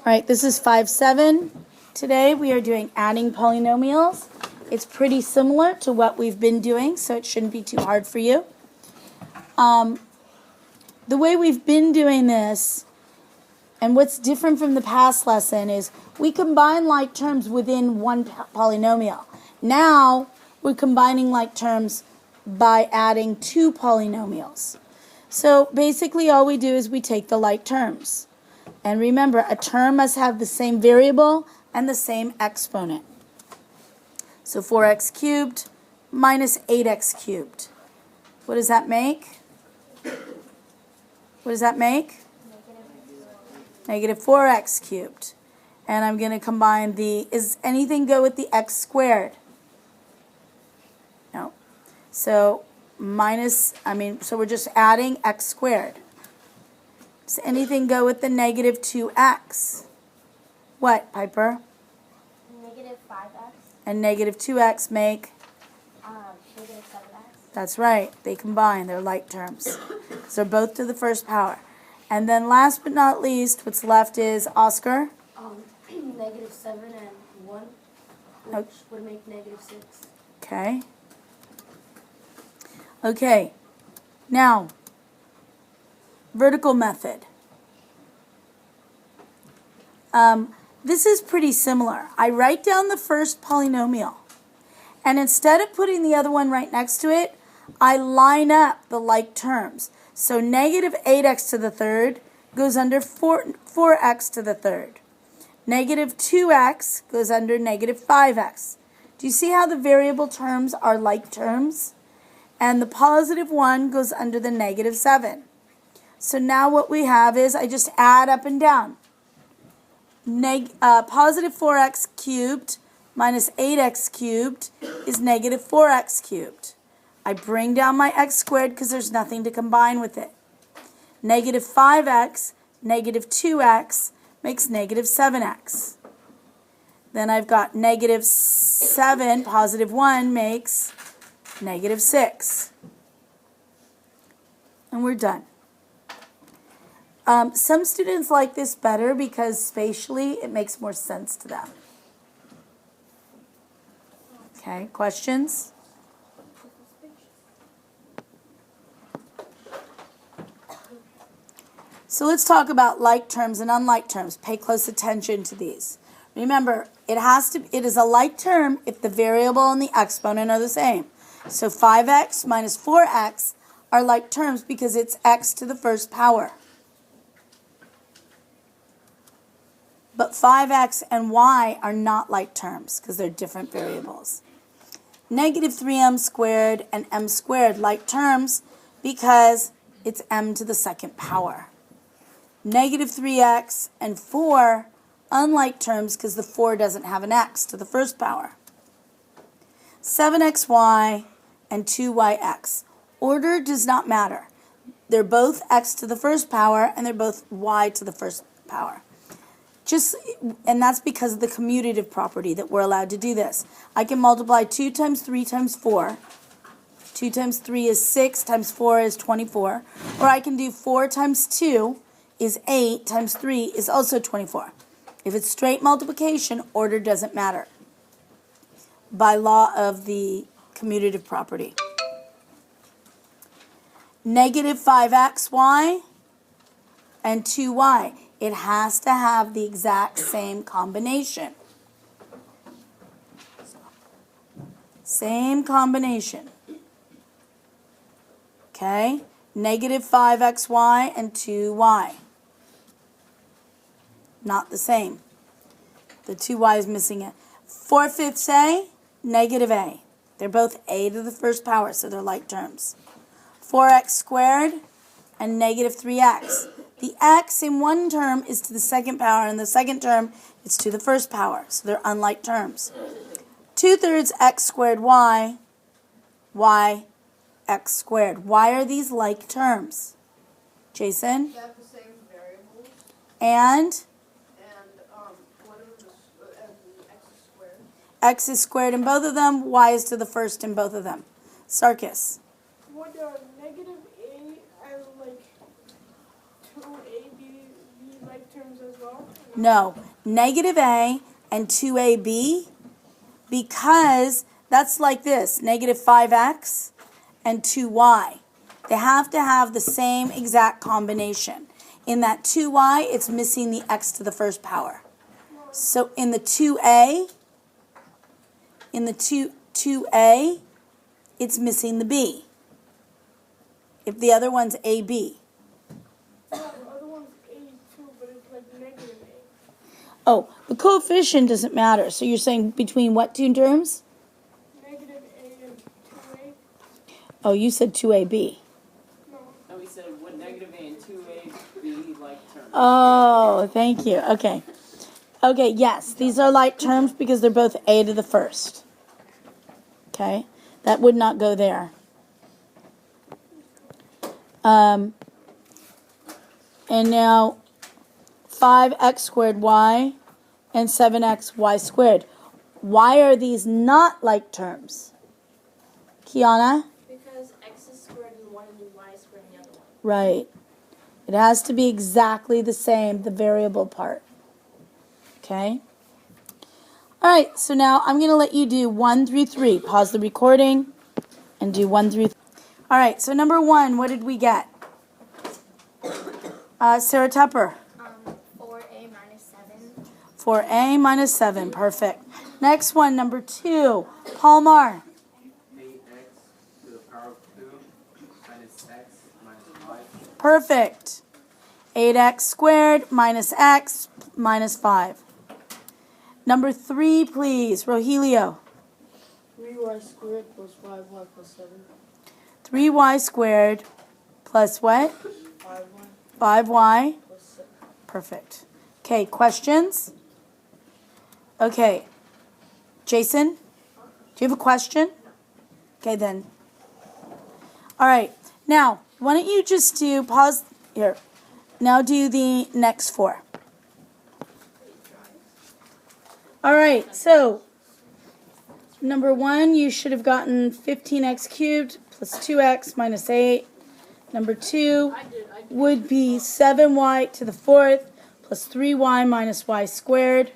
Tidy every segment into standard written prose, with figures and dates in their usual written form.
All right, this is 5-7. Today we are doing adding polynomials. It's pretty similar to what we've been doing, so it shouldn't be too hard for you. The way we've been doing this, and what's different from the past lesson, is we combine like terms within one polynomial. Now we're combining like terms by adding two polynomials. So basically all we do is we take the like terms. And remember, a term must have the same variable and the same exponent. So 4x cubed minus 8x cubed. What does that make? What does that make? Negative 4x cubed. And I'm going to combine the, is anything go with the x squared? No. So so we're just adding x squared. Does anything go with the negative 2x? What, Piper? Negative 5x. And negative 2x make? Negative 7x. That's right. They combine. They're like terms. Because they're both to the first power. And then last but not least, what's left is, Oscar? Negative 7 and 1, which would make negative 6. Okay. Okay. Now, vertical method. This is pretty similar. I write down the first polynomial, and instead of putting the other one right next to it, I line up the like terms. So negative 8x to the third goes under 4x to the third. Negative 2x goes under negative 5x. Do you see how the variable terms are like terms? And the positive 1 goes under the negative 7. So now what we have is I just add up and down. Positive 4x cubed minus 8x cubed is negative 4x cubed. I bring down my x squared because there's nothing to combine with it. Negative 5x, negative 2x makes negative 7x. Then I've got negative 7, positive 1 makes negative 6. And we're done. Some students like this better because spatially it makes more sense to them. Okay, questions? So let's talk about like terms and unlike terms. Pay close attention to these. Remember, it is a like term if the variable and the exponent are the same. So 5x minus 4x are like terms because it's x to the first power. But 5x and y are not like terms because they're different variables. Negative 3m squared and m squared like terms because it's m to the second power. Negative 3x and 4 unlike terms because the 4 doesn't have an x to the first power. 7xy and 2yx. Order does not matter. They're both x to the first power and they're both y to the first power. And that's because of the commutative property that we're allowed to do this. I can multiply 2 times 3 times 4. 2 times 3 is 6 times 4 is 24. Or I can do 4 times 2 is 8 times 3 is also 24. If it's straight multiplication, order doesn't matter by law of the commutative property. Negative 5xy and 2y. It has to have the exact same combination. Same combination. Okay? Negative 5xy and 2y. Not the same. The 2y is missing it. 4/5 a, negative a. They're both a to the first power, so they're like terms. 4x squared and negative 3x. The x in one term is to the second power, and the second term is to the first power, so they're unlike terms. 2/3 x squared y, x squared. Why are these like terms? Jason? They have the same variables. And? What are the x is squared? X is squared in both of them, y is to the first in both of them. Sarkis? Would negative a and like 2a be like terms terms as well? No, negative a and 2ab, because that's like this, negative 5x and 2y. They have to have the same exact combination. In that 2y, it's missing the x to the first power. So in the 2a, in the 2a, it's missing the b. If the other one's ab. No, the other one's A too, but it's like negative A. Oh, the coefficient doesn't matter. So you're saying between what two terms? Negative A and 2A. Oh, you said 2ab. No. No, we said what negative A and 2AB like terms. Oh, thank you. Okay. Okay, yes, these are like terms because they're both a to the first. Okay, that would not go there. And now 5x squared y and 7x y squared. Why are these not like terms? Kiana? Because x is squared in one and y is squared in the other one. Right. It has to be exactly the same, the variable part. Okay? All right, so now I'm going to let you do 1 through 3. Pause the recording and do 1 through 3. All right, so number 1, what did we get? Sarah Tupper. 4a minus 7. 4a minus 7. Perfect. Next one, number 2. Paul Marr. 8x to the power of 2 minus x minus y. Perfect. 8x squared minus x minus 5. Number 3, please. Rogelio. 3y squared plus 5y plus 7. 3y squared plus what? 5y 5y. plus 7. Perfect. Okay, questions? Okay. Jason, do you have a question? Okay, then. All right. Now, why don't you just do, pause here. Now do the next 4. All right, so number 1, you should have gotten 15x cubed plus 2x minus 8. Number 2 would be 7y to the 4th plus 3y minus y squared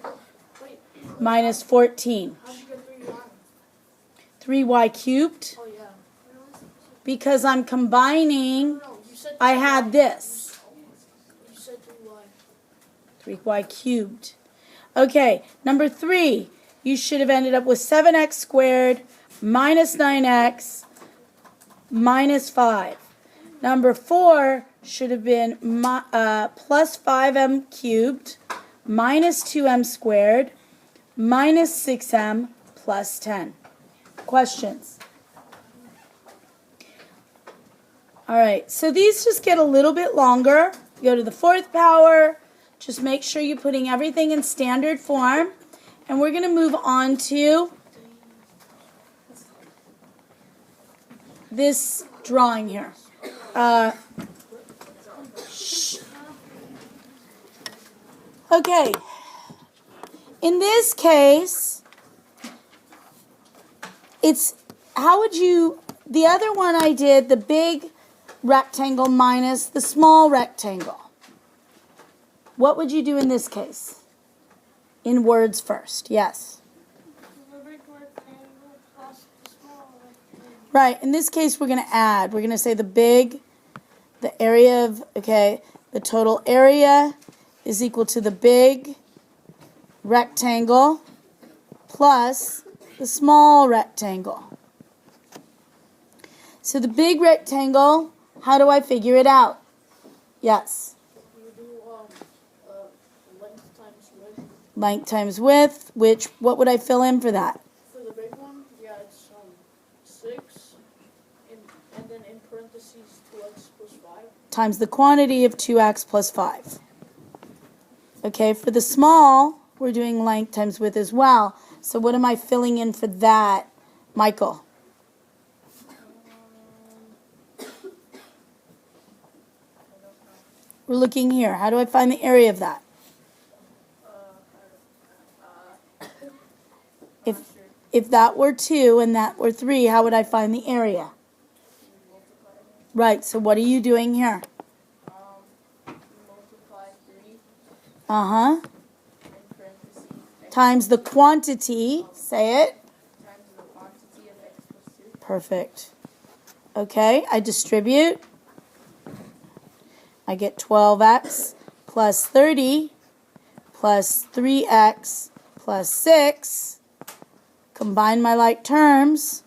minus 14. How'd you get 3y? 3y cubed, Oh, yeah. because I'm combining, No, you said I had this, You said 3y. 3y cubed. Okay, number 3, you should have ended up with 7x squared minus 9x minus 5. Number 4 should have been plus 5m cubed minus 2m squared minus 6m plus 10. Questions? All right, so these just get a little bit longer. Go to the 4th power. Just make sure you're putting everything in standard form. And we're going to move on to this drawing here. Okay. In this case, it's, how would you, the other one I did, the big rectangle minus the small rectangle. What would you do in this case? In words first, yes. The big rectangle plus the small rectangle. Right, in this case we're going to add. We're going to say the area of, okay, the total area is equal to the big rectangle plus the small rectangle. So the big rectangle, how do I figure it out? Yes. You do length times width. Length times width, which, what would I fill in for that? For the big one, yeah, it's 6, and then in parentheses 2x plus 5. Times the quantity of 2x plus 5. Okay, for the small, we're doing length times width as well. So what am I filling in for that, Michael? We're looking here. How do I find the area of that? If that were 2 and that were 3, how would I find the area? Right, so what are you doing here? Multiply 3. Uh-huh. in parentheses x Times the quantity, say it. times the quantity of x plus 2. Perfect. Okay, I distribute. I get 12x plus 30 plus 3x plus 6. Combine my like terms.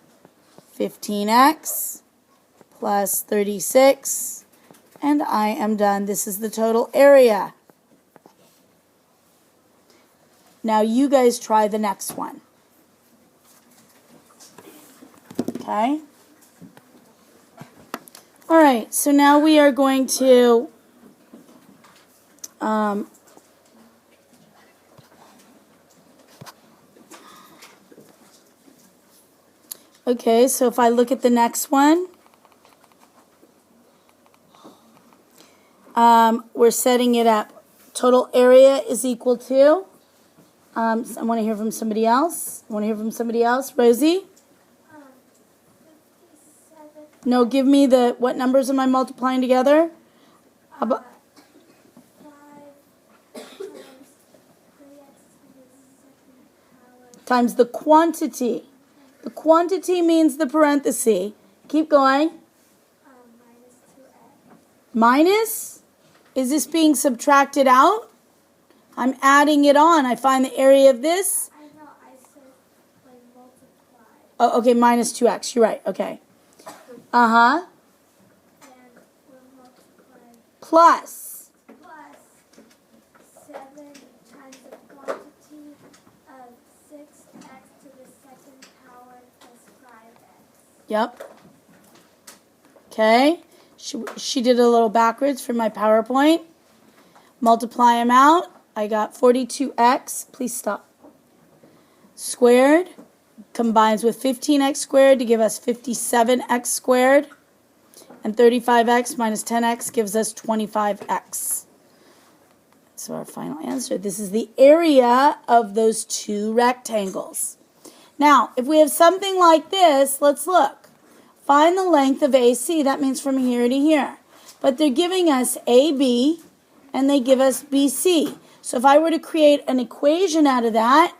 15x plus 36. And I am done. This is the total area. Now you guys try the next one. Okay? All right, so now we are going to okay, so if I look at the next one, we're setting it up. Total area is equal to, I want to hear from somebody else. Rosie? 57. No, give me what numbers am I multiplying together? How about, 5 times 3x to the second power times the quantity. The quantity means the parenthesis. Keep going. minus 2x. Minus? Is this being subtracted out? I'm adding it on. I find the area of this. I know, I said like multiply. Oh, okay, minus 2x. You're right. Okay. Uh-huh. And we're multiplying Plus. plus 7 times the quantity of 6x to the second power plus 5x. Yep. Okay. She did a little backwards for my PowerPoint. Multiply them out. I got 42x. Please stop. Squared combines with 15x squared to give us 57x squared. And 35x minus 10x gives us 25x. So our final answer. This is the area of those two rectangles. Now, if we have something like this, let's look. Find the length of AC. That means from here to here. But they're giving us AB and they give us BC. So if I were to create an equation out of that,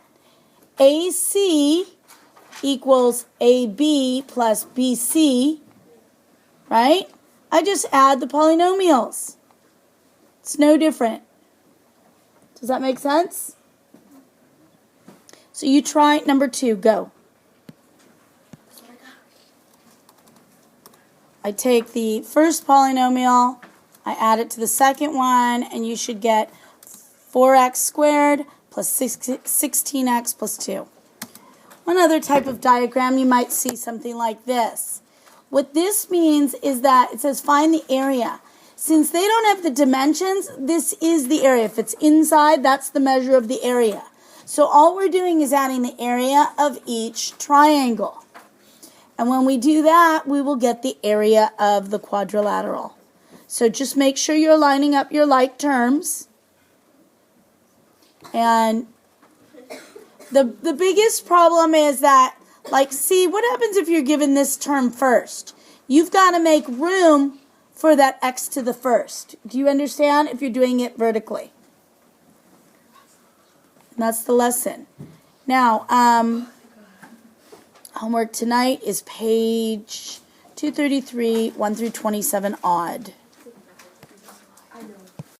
AC equals AB plus BC, right? I just add the polynomials. It's no different. Does that make sense? So you try number 2. Go. I take the first polynomial, I add it to the second one, and you should get 4x squared plus 16x plus 2. One other type of diagram, you might see something like this. What this means is that it says find the area. Since they don't have the dimensions, this is the area. If it's inside, that's the measure of the area. So all we're doing is adding the area of each triangle. And when we do that, we will get the area of the quadrilateral. So just make sure you're lining up your like terms. And the biggest problem is that, like, see, what happens if you're given this term first? You've got to make room for that x to the first. Do you understand if you're doing it vertically? And that's the lesson. Now, homework tonight is page 233, 1 through 27 odd.